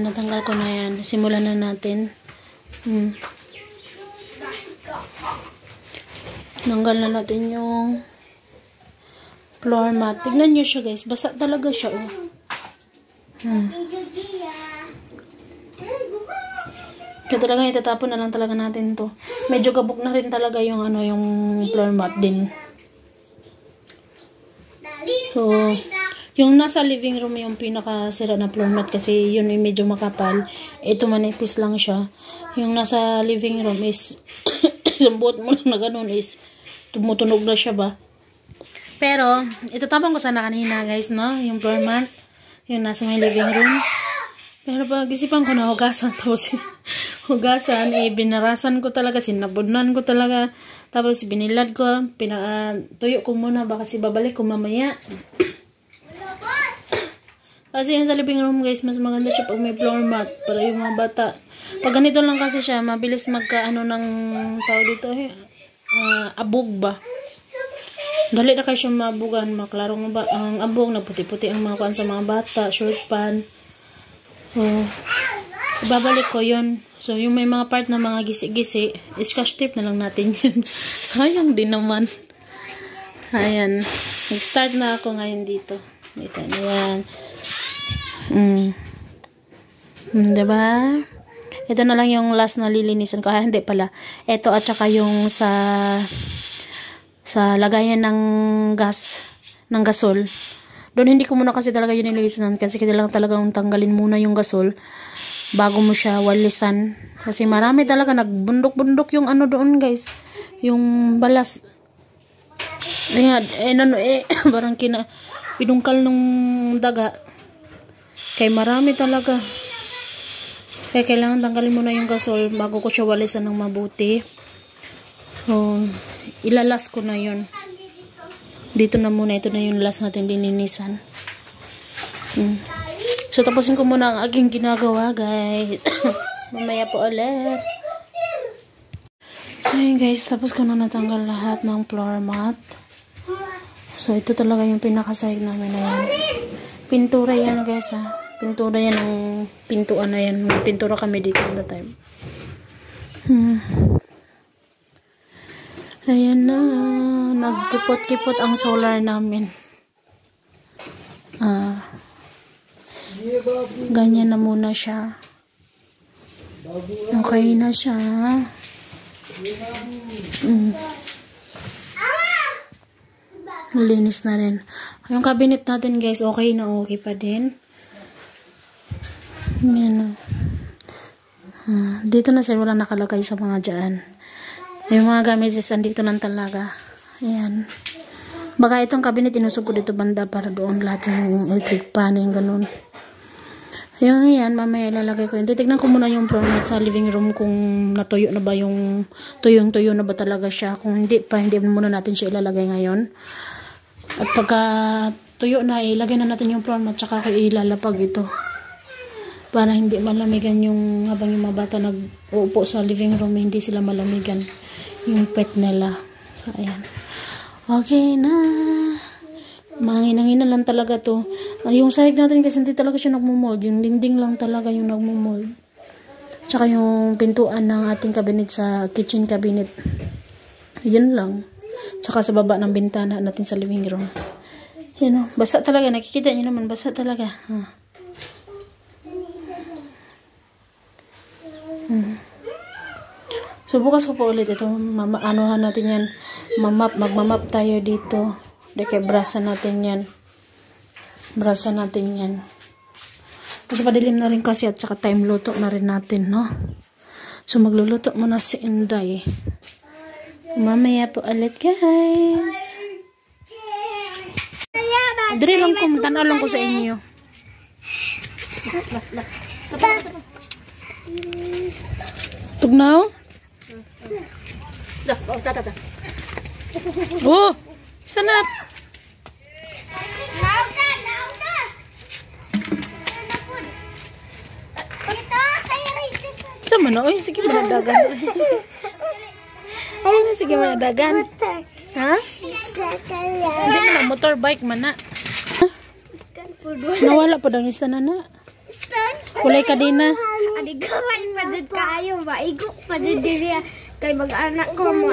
Ayan, natanggal ko na yan. Simulan na natin. Tanggal na natin yung floor mat. Tignan nyo siya guys. Basa talaga siya oh. Kaya talaga itatapon na lang talaga natin to. Medyo gabok na rin talaga yung ano yung floor mat din. So, yung nasa living room yung pinakasira na floor mat kasi yun ay medyo makapal. Ito manipis lang siya. Yung nasa living room is sumbuot mo lang na ganun is tumutunog na siya ba. Pero, itatapon ko sana kanina guys, no? Yung floor mat. Yung nasa may living room. Pero pag isipan ko na hugasan. Tapos hugasan, binarasan ko talaga. Sinabudnan ko talaga. Tapos binilad ko. Tuyo ko muna. Baka kasi babalik ko mamaya. Kasi yung sa living room guys, mas maganda siya pag may floor mat. Para yung mga bata. Pag ganito lang kasi siya, mabilis magkaano ng tao dito abog ba. Dali na kayo siya mabugan, maklarong ang abog, nagputi-puti ang mga kuan sa mga bata, short pan. Ibabalik ko yun. So, yung may mga part na mga gisi-gisi, scotch tape na lang natin yun. Sayang din naman. Ayan. Nag-start na ako ngayon dito. Dito na yan. Diba? Ito na lang yung last na lilinisan ko. Hindi pala. Ito at saka yung sa lagayan ng gas, ng gasol. Doon hindi ko muna kasi talaga yun nililisan kasi kailangan talagang tanggalin muna yung gasol bago mo siya walisan. Kasi marami talaga nagbundok-bundok yung ano doon guys. Yung balas. Kasi nga, parang pinungkal nung daga. Kaya marami talaga. Kaya kailangan tanggalin muna yung gasol bago ko siya walisan ng mabuti. Ilalas ko na yun. Dito na muna. Ito na yung last natin lininisan. So, tapusin ko muna ang aking ginagawa, guys. Mamaya po ulit. So, yun guys. Tapos ko na natanggal lahat ng floor mat. So, ito talaga yung pinakasahig namin na yan. Pintura yan, guys, ha. Pintura yan ng pintuan na yan. Pintura kami dito at the time. Ayan na. Nagkipot-kipot ang solar namin. Ganyan na muna siya. Okay na siya. Linis na rin. Yung cabinet natin guys, okay na okay pa din. Yan. Dito na sir, wala nakalagay sa mga dyan. Yung mga gamit is andito lang talaga. Ayan. Baka itong cabinet inusog ko dito banda para doon lahat yung electric pan, yung ganun. Yung yan, mamaya ilalagay ko yun. Titignan ko muna yung floor mat sa living room kung natuyo na ba yung tuyong-tuyo na ba talaga siya. Kung hindi pa, hindi muna natin siya ilalagay ngayon. At pagka tuyo na, ilagay na natin yung floor mat tsaka ko ilalapag ito. Para hindi malamigan yung habang yung mga bata nag-uupo sa living room, hindi sila malamigan yung pet nila. So, ayan. Okay na. Mangina-ngina lang talaga to. Yung sahig natin kasi hindi talaga siya nagmumold. Yung dingding lang talaga yung nagmumold. Tsaka yung pintuan ng ating cabinet sa kitchen cabinet. Yun lang. Tsaka sa baba ng bintana natin sa living room. Yan o. Basa talaga. Nakikita nyo naman. Basa talaga. So, bukas ko po ulit ito. Anuhan natin yan. Magmamap tayo dito. Deke, brasan natin yan. Brasan natin yan. Kasi padilim na rin kasi at saka time luto na rin natin, no? So, magluluto muna si Inday. Mamaya po ulit, guys. Diri lang ko. Tanaw lang ko sa inyo. Tugnaw? Oh! Stand up! Sama na, oy, sige manadagan. Sige manadagan. Ha? Hindi mo na, motorbike man na. Nawala pa dang isa na na. Kulay kadina. Adi gamay pa dyan kaayo, maigok pa dyan diriya. Kay mag-anak ko mo.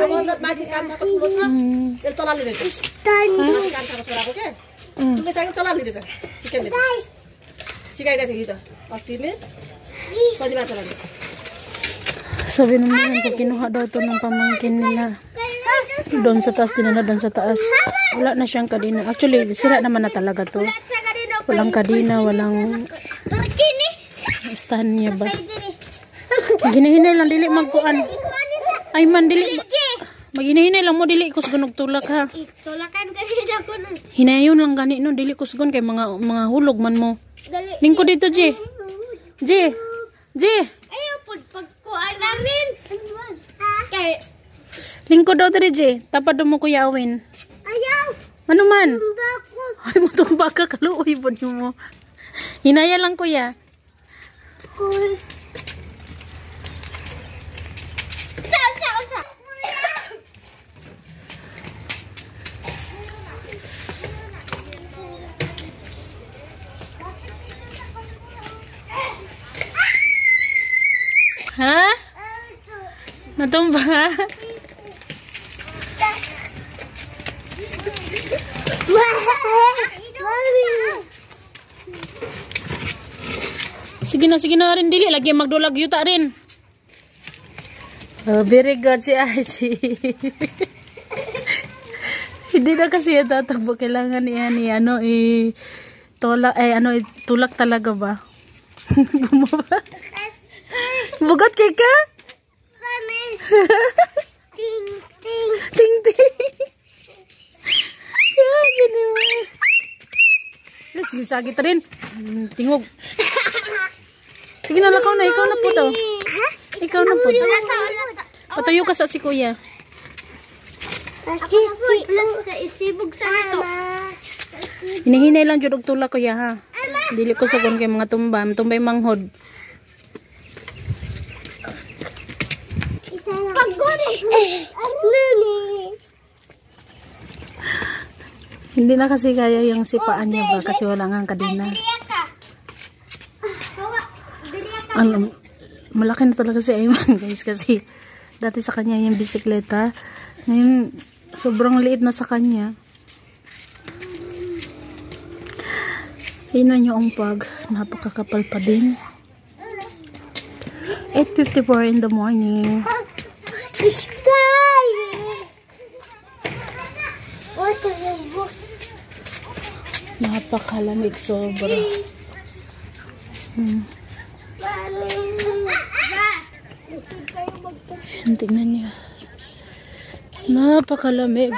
Sabi naman ko, kinuha daw to ng pamangkin nila. Doon sa taas, dinala doon sa taas. Wala na siyang kadina. Actually, sira naman na talaga to. Walang kadina, walang stand niya ba. Ginahinay lang, dili magkuan. Ay man, dili. Maginahinay lang mo, dili kus gunog tulak ha. Tulakan kanina ko na. Hinayon lang gani no, dili kus gun kay mga hulog man mo. Lingko dito, G. G. G. Ayaw po, pagkuan namin. Kaya, Lingko daw diri, G. Tapad mo Kuya Awin. ayaw. Ano man? Tumba ko. Ay, mutumba ka, kaluoy po mo. Hinaya lang, Kuya. Cool. Ha? Natumba ka? Sige na rin, dili. Lagi magdulag yuta rin. Oh, very good si Archie. Hindi na kasi yung tatakbo. Kailangan tulak talaga ba? Bumaba. Bugat kay ka? Ting, ting. Ting ting. Yan, gini mo. Sige, sagit rin. Tingog. Sige na, lakaw na. Ikaw na po daw. Ikaw na po. Patayo ka sa si Kuya. Ako na po, sa isibog sa ito. Hinihinay lang jud og tulak Kuya ha. Dili ko sugon kay mga tumba. Tumbay manghod. Pagkuri. Nini. Hindi na kasi kaya yung sipaan niya ba kasi wala nga kadina. Ano, malaki na talaga si Ayman guys kasi dati sa kanya yung bisikleta. Ngayon sobrang liit na sa kanya. Tingnan niyo ang pag, napakakapal pa din. 8:54 in the morning. Sky. What are you? Napakalamig sobra. Tingnan niyo. Napakalamig.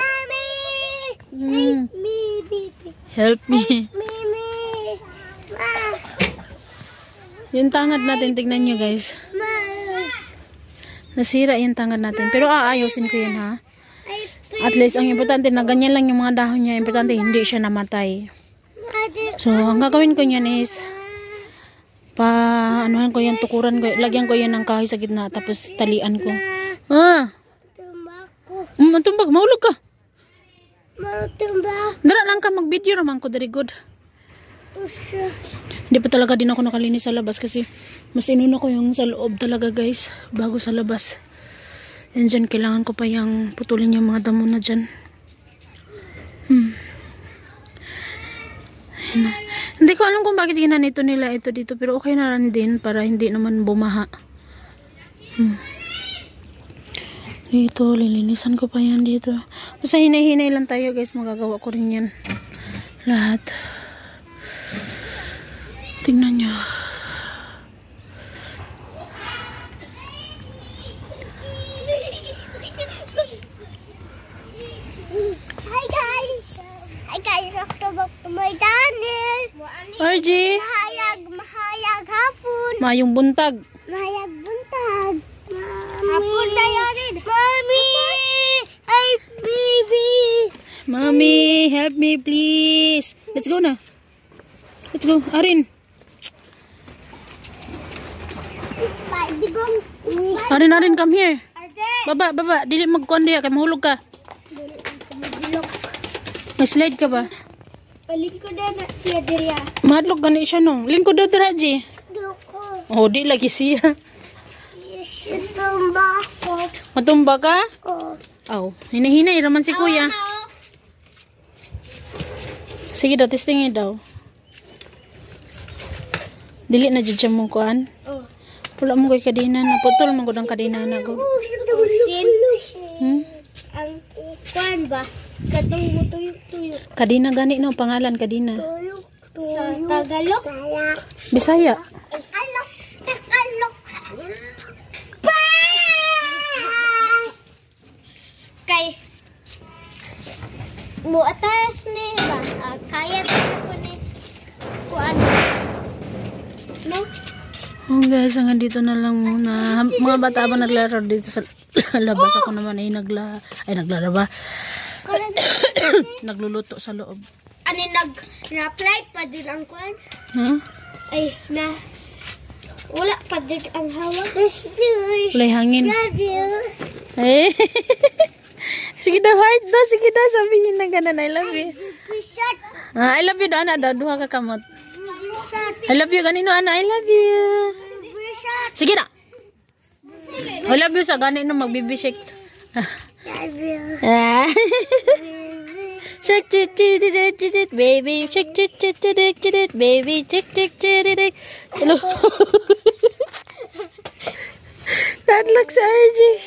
Help me. Yung tangad natin, tignan nyo guys. Nasira yung tangad natin. Pero aayusin ko yun ha. At least, ang importante na ganyan lang yung mga dahon niya. Importante, hindi siya namatay. So, ang gagawin ko niyan is, anuhan ko yan, tukuran ko, lagyan ko yan ng kahoy sa gitna, tapos talian ko. Tumbak, mahulog ka. Dara lang ka, mag-video naman ko, very good. Hindi pa talaga din ako nakalinis sa labas kasi mas inuna ko yung sa loob talaga guys bago sa labas. And dyan kailangan ko pa yung putulin yung mga damo na dyan. Hindi ko alam kung bakit ginanito nila ito dito pero okay na lang din para hindi naman bumaha. Dito lilinisan ko pa yan dito. Basta hinay-hinay lang tayo guys, magagawa ko rin yan lahat. Tingnan nyo. Hi guys! Welcome back to my channel! RG! Mahayag hapon! Mayong buntag! Mahayag buntag! Hapon na yun! Mommy! Ay, baby! Mommy, help me please! Let's go na! Let's go! Arin! Arin, come here! Baba! Dili magkuhan diya, kaya mahulog ka! May slide ka ba? Lingkod na siya diriya. Mahadlok gani siya no. Lingkod daw dira, G. Ayoko. Oh, di lagi siya. Isitumba ko. Matumba ka? Oh. Oh, hinahinay raman si kuya. Sige daw, testingin daw. Dili na dyan mong kuhan. Oh. Wala mo ko'y kadina na. Putol mo ko ng kadina na ko. Hmm? Ang kuan ba? Katong mo tuyok-tuyok. Kadina gani no, pangalan kadina. Sa Tagalog? Bisaya. Tagalog. Tagalog. Kay mo atas ni ba? Kaya ko ni kuan. No? Oh guys, hanggang dito na lang muna. Mga bata ba naglaro dito sa labas? Ako naman ay naglalaba. Nagluluto sa loob. Ani na-apply pa din ang kuan? Huh? Ay, wala pa din ang hawak. Walay hangin. Love you. Eh. Sige daw, heart daw. Sige daw, sabihin na ganun. I love you. I love you daw, ana daw. Duha ka kamot. I love you. Ganino, ana. I love you. Sige na. I love you sa ganino. Mag-baby shake. Love you. Shake, baby. Shake, baby. Shake, hello. That looks urgent.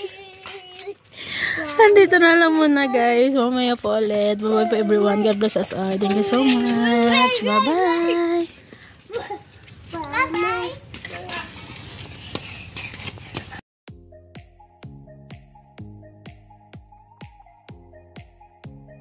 Andito na lang muna guys. Mamaya po ulit. Bye-bye po everyone. God bless us all. Thank you so much. Bye-bye.